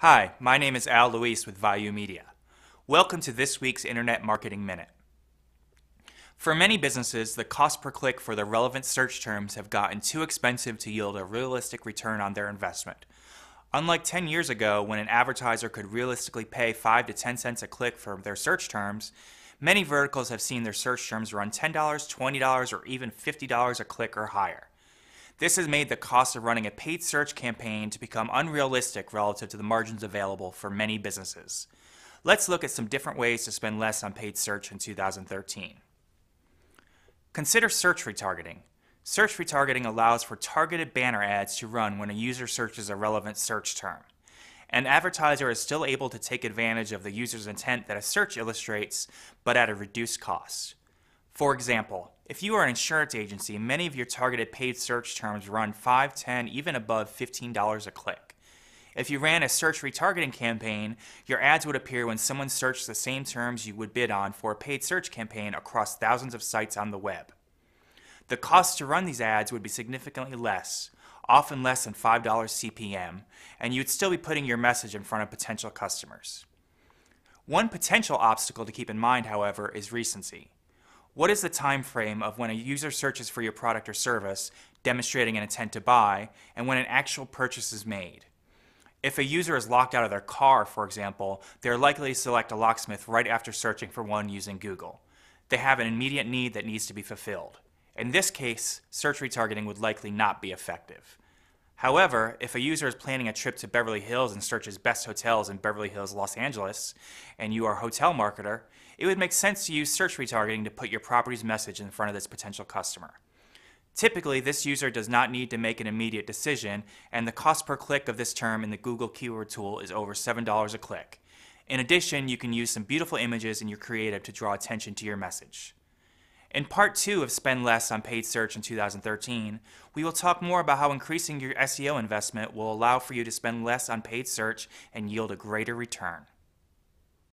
Hi, my name is Al Luis with Value Media. Welcome to this week's Internet Marketing Minute. For many businesses, the cost per click for the relevant search terms have gotten too expensive to yield a realistic return on their investment. Unlike 10 years ago, when an advertiser could realistically pay 5 to 10 cents a click for their search terms, many verticals have seen their search terms run $10, $20, or even $50 a click or higher. This has made the cost of running a paid search campaign to become unrealistic relative to the margins available for many businesses. Let's look at some different ways to spend less on paid search in 2013. Consider search retargeting. Search retargeting allows for targeted banner ads to run when a user searches a relevant search term. An advertiser is still able to take advantage of the user's intent that a search illustrates, but at a reduced cost. For example, if you are an insurance agency, many of your targeted paid search terms run $5, $10, even above $15 a click. If you ran a search retargeting campaign, your ads would appear when someone searched the same terms you would bid on for a paid search campaign across thousands of sites on the web. The cost to run these ads would be significantly less, often less than $5 CPM, and you would still be putting your message in front of potential customers. One potential obstacle to keep in mind, however, is recency. What is the time frame of when a user searches for your product or service, demonstrating an intent to buy, and when an actual purchase is made? If a user is locked out of their car, for example, they are likely to select a locksmith right after searching for one using Google. They have an immediate need that needs to be fulfilled. In this case, search retargeting would likely not be effective. However, if a user is planning a trip to Beverly Hills and searches best hotels in Beverly Hills, Los Angeles, and you are a hotel marketer, it would make sense to use search retargeting to put your property's message in front of this potential customer. Typically, this user does not need to make an immediate decision, and the cost per click of this term in the Google keyword tool is over $7 a click. In addition, you can use some beautiful images in your creative to draw attention to your message. In part 2 of Spend Less on Paid Search in 2013, we will talk more about how increasing your SEO investment will allow for you to spend less on paid search and yield a greater return.